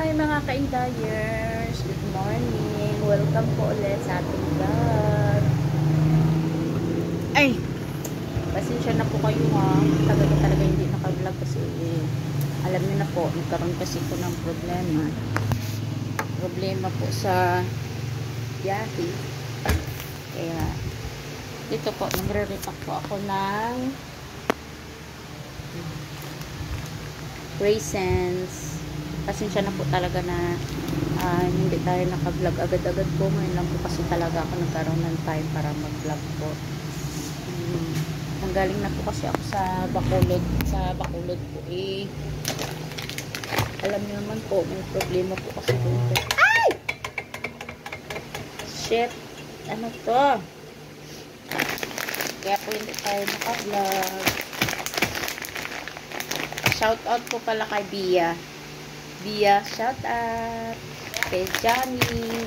Hi mga ka-indayers! Good morning! Welcome po ulit sa ating vlog. Ay! Pasensya na po kayo ha. Tagal ko talaga hindi naka-vlog kasi alam niyo na po, nagkaroon kasi ko ng problema. Problema po sa biyahe. Kaya dito po, nagre-repack po ako ng raisins. Pasensya na po talaga na hindi tayo naka-vlog agad-agad po. Ngayon lang po kasi talaga ako nagkaroon ng time para mag-vlog po. Nanggaling na po kasi ako sa Bacolod. Sa Bacolod po alam niyo naman po, may problema po kasi doon. Ay! Shit! Ano to? Kaya po hindi tayo naka-vlog. Shout out po pala kay Bia. Bia, shout out. Kay Johnny,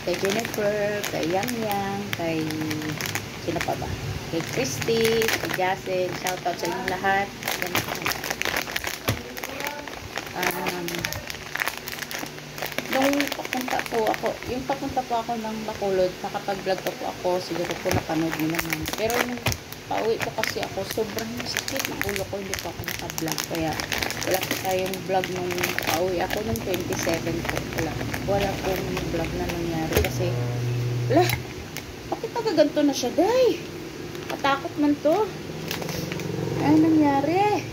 kay Jennifer, kay Yang Yang, kay sino pa ba? Kay Christy, kay Jasen, shout out sa inyong lahat. Nung papunta po ako ng Bacolod, nakapag-vlog po ako, siguro po napanood niyo naman. Pero nung pauwi po kasi ako, sobrang sakit ng ulo ko, hindi po ako naka-vlog. Kaya wala po tayong vlog nung pauwi ako nung 27 po. Wala pong vlog na nangyari kasi bakit nagaganto na siya, day? Katakot man to. Ano nangyari?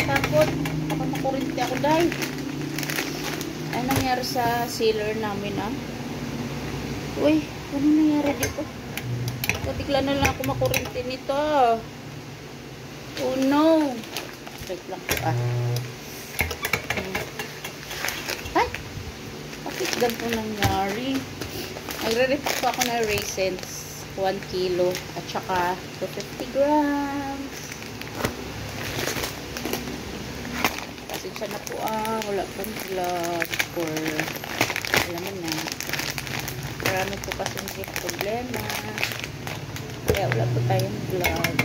Takot. Baka makurinti ako, day. Ano nangyari sa sealer namin, Uy, ano nangyari dito? Bigla na lang ako makurinti nito. Oh no. Wait lang po, Ay! Bakit ganito nangyari? Nagre-repack po ako ng raisins. 1 kilo. At saka 250 grams. Pasensya na po, wala pong vlog for alam mo na. Marami po kasi problema. Kaya wala po tayong vlog.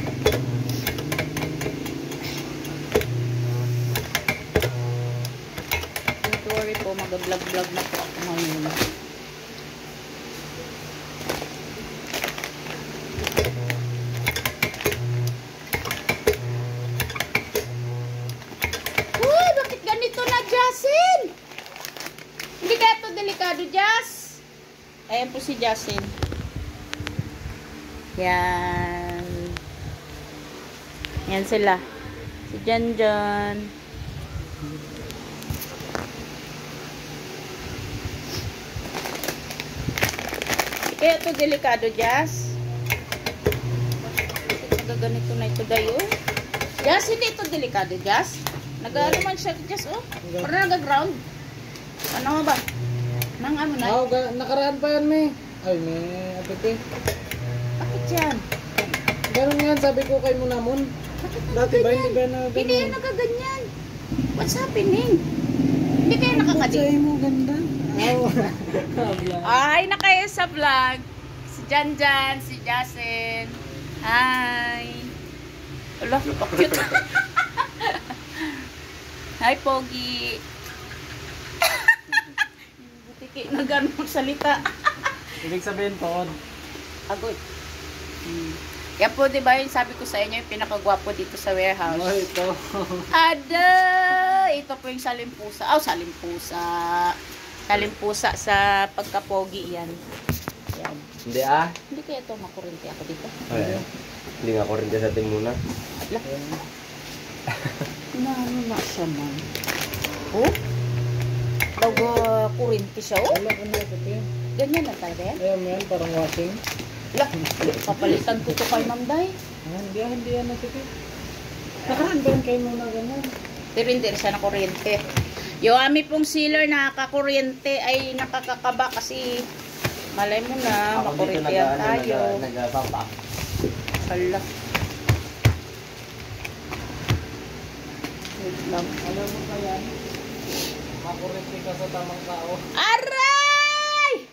Don't worry po, mag-vlog na po ako ngayon. Uy, bakit ganito na, Jasin? Hindi kaya ito delikado, Jas? Ayan po si Jasin. Yan. Yan sila. Si Janjan. Kaya ito delikado, Jas. Nagaganito na ito dayo. Jas, hindi ito delikado, Jas. Nag-ano man siya, Jas, Parang nag-ground. Ano ba? Nang ano na? Nakaraan pa yan, may. Ay, may apete. Bakit yan? Ganun yan, sabi ko kay Munamon. Dati ba, hindi ba na ganun? Hindi yan nakaganyan. What's happening? Hindi kayo nakakading. Sa'yo mo, ganda. Ay, na kayo sa vlog. Si Janjan, si Jasen. Hi. Wala, cute. Hi, Pogi. Butiki na gano'ng magsalita. Ibig sabihin po, Agoy. Yan po, diba yung sabi ko sa inyo, yung pinakagwapo dito sa warehouse. oh, ito. Ada! Ito po yung salimpusa. Salimpusa. Salimpusa sa pagkapogi yan. Yan. Hindi Hindi kaya ito makurinti ako dito. Ay, hindi nga kurinti sa atin muna. Ala. Ano na siya man. Oh? Kurinti siya, Wala ko na apete. Ganyan lang tayo rin. Ayan mo yan, parang washing. Ala, papalitan ko ito kay Mamday. Hindi yan apete. Nakaraan ba yan kayo muna ganyan? Pero hindi siya na kuryente. Yung ami pong sealer na nakakuryente ay nakakakaba kasi malay mo na, makuryente tayo. Nag-papa. Hala. Wait lang. Alam mo ba yan? Makurinti ka sa tamang tao. Aray!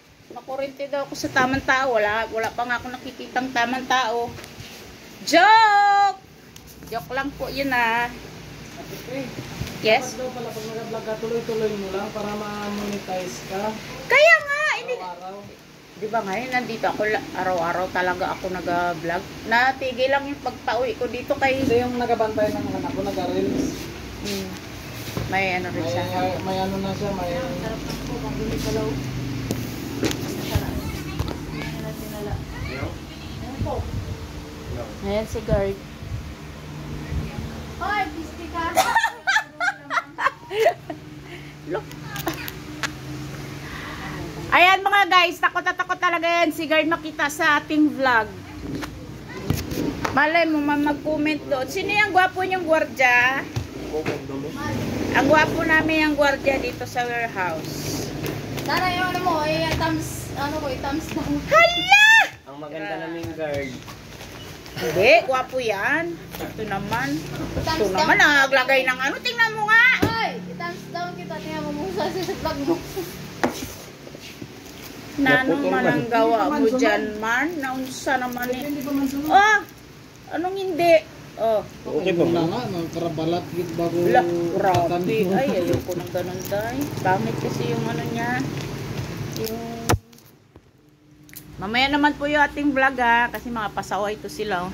Pakurente daw ako sa tamang tao. Wala pa nga ako nakikitang tamang tao. Joke! Joke lang po yun ah. Yes? Dapat daw pala pag nag-vlog ka, tuloy-tuloy mo lang para ma-monetize ka. Kaya nga, hindi. Araw-araw. Di ba ngayon, nandito ako, araw-araw talaga ako nag-vlog. Natigil lang yung pagpa-uwi ko dito kay... Hindi yung nagabantay ng anak ko, nag-reels. May ano rin siya. May ano na siya, may... Sarap na po, pag-uli ka daw. Ayan si guard. Hoy, pisti ka. Look. Ayan mga guys, takot na takot talaga yan si guard makita sa ating vlog. Malay mo mag-comment doon. Sino yung gwapo niyong gwardya? Ang gwapo namin yung gwardya dito sa warehouse. Tara, yung ano mo, thumbs, ano ko, thumbs down. Hala! Ang maganda naming guard. Hindi, gwapo yan. Ito naman. Thumbs Ito naman, naglagay ng ano. Tingnan mo nga. Hoy, thumbs down kita. Tingnan mo muna sa vlog mo. Nanong man ang gawa mo dyan, man? Naunsa naman eh. Hindi pa man sunod. Oh! Anong hindi? Oh. Okay pa ba? Nga, karabalat git bago... Wala, grabe. Ay, ayoko ng ganun, day. Pangit kasi yung ano niya. Yung... Mamaya naman po yung ating vlog ha. Kasi mga pasaway to sila oh.